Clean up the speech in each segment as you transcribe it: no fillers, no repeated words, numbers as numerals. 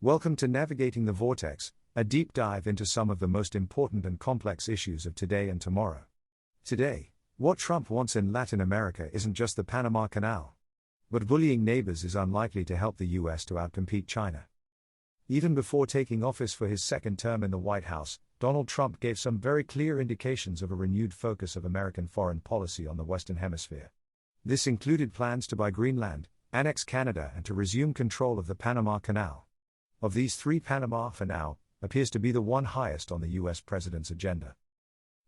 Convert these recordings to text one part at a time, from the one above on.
Welcome to Navigating the Vortex, a deep dive into some of the most important and complex issues of today and tomorrow. Today, what Trump wants in Latin America isn't just the Panama Canal. But bullying neighbors is unlikely to help the US to outcompete China. Even before taking office for his second term in the White House, Donald Trump gave some very clear indications of a renewed focus of American foreign policy on the Western Hemisphere. This included plans to buy Greenland, annex Canada, and to resume control of the Panama Canal. Of these three, Panama, for now, appears to be the one highest on the US president's agenda.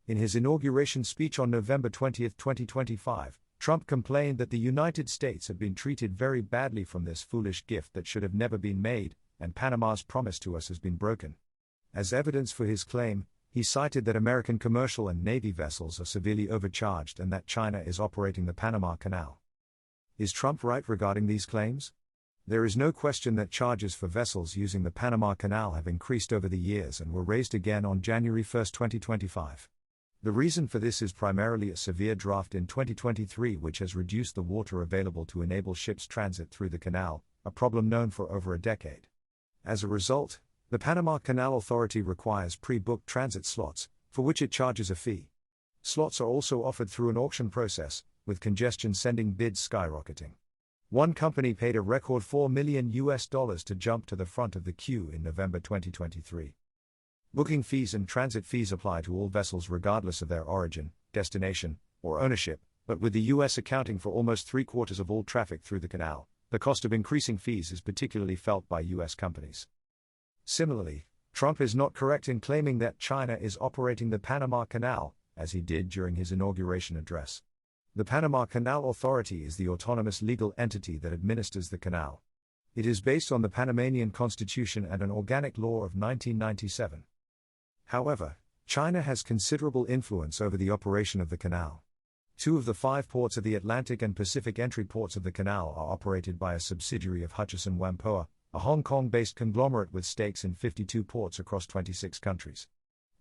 In his inauguration speech on November 20, 2025, Trump complained that the United States had been treated very badly from this foolish gift that should have never been made, and Panama's promise to us has been broken. As evidence for his claim, he cited that American commercial and Navy vessels are severely overcharged and that China is operating the Panama Canal. Is Trump right regarding these claims? There is no question that charges for vessels using the Panama Canal have increased over the years and were raised again on January 1, 2025. The reason for this is primarily a severe drought in 2023, which has reduced the water available to enable ships transit through the canal, a problem known for over a decade. As a result, the Panama Canal Authority requires pre-booked transit slots, for which it charges a fee. Slots are also offered through an auction process, with congestion sending bids skyrocketing. One company paid a record $4 million to jump to the front of the queue in November 2023. Booking fees and transit fees apply to all vessels regardless of their origin, destination, or ownership, but with the US accounting for almost three-quarters of all traffic through the canal, the cost of increasing fees is particularly felt by US companies. Similarly, Trump is not correct in claiming that China is operating the Panama Canal, as he did during his inauguration address. The Panama Canal Authority is the autonomous legal entity that administers the canal. It is based on the Panamanian Constitution and an organic law of 1997. However, China has considerable influence over the operation of the canal. 2 of the 5 ports of the Atlantic and Pacific entry ports of the canal are operated by a subsidiary of Hutchison Whampoa, a Hong Kong-based conglomerate with stakes in 52 ports across 26 countries.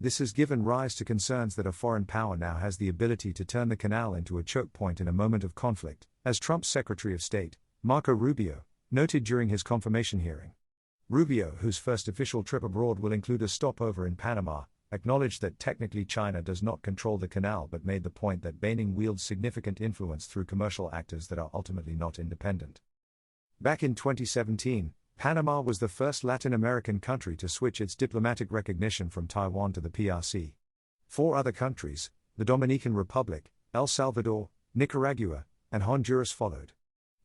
This has given rise to concerns that a foreign power now has the ability to turn the canal into a choke point in a moment of conflict, as Trump's Secretary of State, Marco Rubio, noted during his confirmation hearing. Rubio, whose first official trip abroad will include a stopover in Panama, acknowledged that technically China does not control the canal but made the point that Beijing wields significant influence through commercial actors that are ultimately not independent. Back in 2017, Panama was the first Latin American country to switch its diplomatic recognition from Taiwan to the PRC. 4 other countries, the Dominican Republic, El Salvador, Nicaragua, and Honduras followed.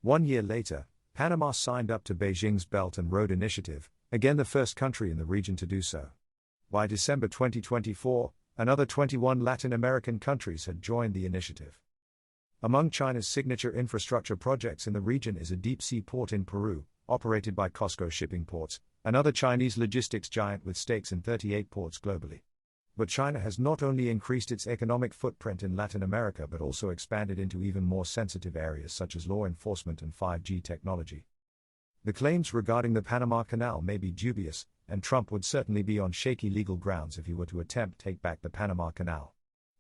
1 year later, Panama signed up to Beijing's Belt and Road Initiative, again the first country in the region to do so. By December 2024, another 21 Latin American countries had joined the initiative. Among China's signature infrastructure projects in the region is a deep-sea port in Peru, operated by COSCO Shipping Ports, another Chinese logistics giant with stakes in 38 ports globally. But China has not only increased its economic footprint in Latin America but also expanded into even more sensitive areas such as law enforcement and 5G technology. The claims regarding the Panama Canal may be dubious, and Trump would certainly be on shaky legal grounds if he were to attempt to take back the Panama Canal.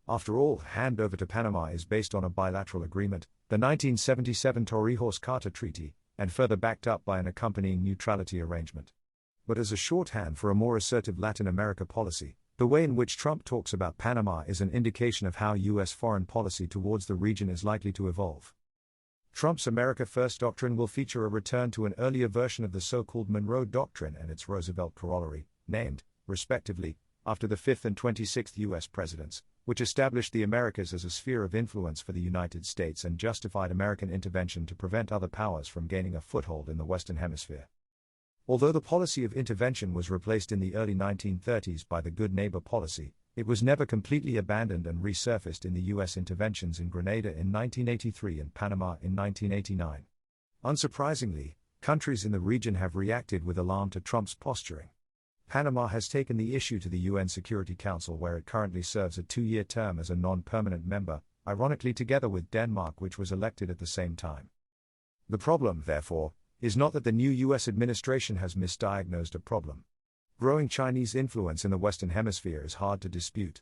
After all, handover to Panama is based on a bilateral agreement, the 1977 Torrijos-Carter Treaty, and further backed up by an accompanying neutrality arrangement. But as a shorthand for a more assertive Latin America policy, the way in which Trump talks about Panama is an indication of how U.S. foreign policy towards the region is likely to evolve. Trump's America First doctrine will feature a return to an earlier version of the so-called Monroe Doctrine and its Roosevelt corollary, named, respectively, after the 5th and 26th U.S. presidents, which established the Americas as a sphere of influence for the United States and justified American intervention to prevent other powers from gaining a foothold in the Western Hemisphere. Although the policy of intervention was replaced in the early 1930s by the Good Neighbor policy, it was never completely abandoned and resurfaced in the U.S. interventions in Grenada in 1983 and Panama in 1989. Unsurprisingly, countries in the region have reacted with alarm to Trump's posturing. Panama has taken the issue to the UN Security Council, where it currently serves a 2-year term as a non-permanent member, ironically together with Denmark, which was elected at the same time. The problem, therefore, is not that the new US administration has misdiagnosed a problem. Growing Chinese influence in the Western Hemisphere is hard to dispute.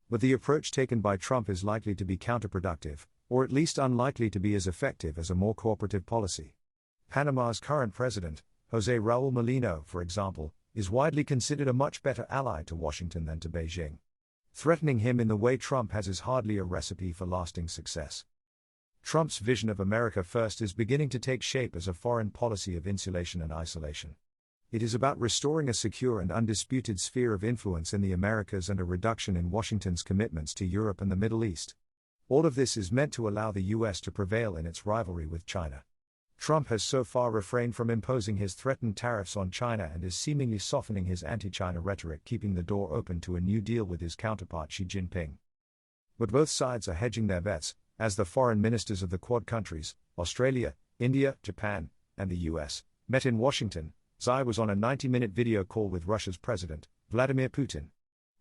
But the approach taken by Trump is likely to be counterproductive, or at least unlikely to be as effective as a more cooperative policy. Panama's current president, José Raúl Molino, for example, is widely considered a much better ally to Washington than to Beijing. Threatening him in the way Trump has is hardly a recipe for lasting success. Trump's vision of America First is beginning to take shape as a foreign policy of insulation and isolation. It is about restoring a secure and undisputed sphere of influence in the Americas and a reduction in Washington's commitments to Europe and the Middle East. All of this is meant to allow the US to prevail in its rivalry with China. Trump has so far refrained from imposing his threatened tariffs on China and is seemingly softening his anti-China rhetoric, keeping the door open to a new deal with his counterpart Xi Jinping. But both sides are hedging their bets, as the foreign ministers of the Quad countries, Australia, India, Japan, and the US, met in Washington. Xi was on a 90-minute video call with Russia's President, Vladimir Putin.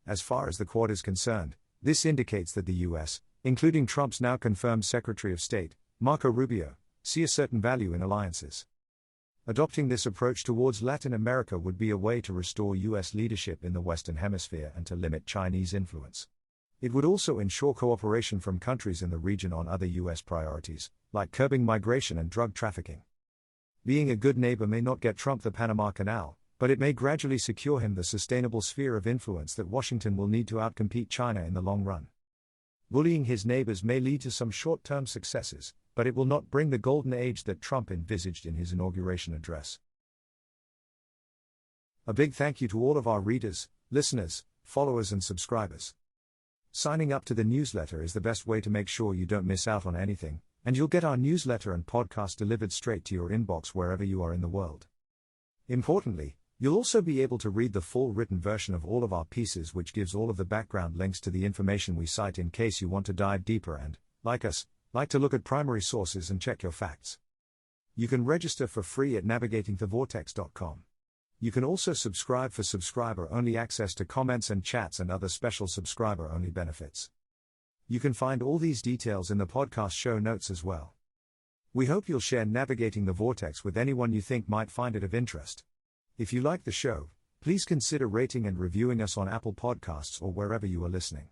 As far as the Quad is concerned, this indicates that the US, including Trump's now confirmed Secretary of State, Marco Rubio, see a certain value in alliances. Adopting this approach towards Latin America would be a way to restore US leadership in the Western Hemisphere and to limit Chinese influence. It would also ensure cooperation from countries in the region on other US priorities, like curbing migration and drug trafficking. Being a good neighbor may not get Trump the Panama Canal, but it may gradually secure him the sustainable sphere of influence that Washington will need to outcompete China in the long run. Bullying his neighbors may lead to some short-term successes, but it will not bring the golden age that Trump envisaged in his inauguration address. A big thank you to all of our readers, listeners, followers and subscribers. Signing up to the newsletter is the best way to make sure you don't miss out on anything, and you'll get our newsletter and podcast delivered straight to your inbox wherever you are in the world. Importantly, you'll also be able to read the full written version of all of our pieces, which gives all of the background links to the information we cite in case you want to dive deeper and, like us, like to look at primary sources and check your facts. You can register for free at navigatingthevortex.com. You can also subscribe for subscriber-only access to comments and chats and other special subscriber-only benefits. You can find all these details in the podcast show notes as well. We hope you'll share Navigating the Vortex with anyone you think might find it of interest. If you like the show, please consider rating and reviewing us on Apple Podcasts or wherever you are listening.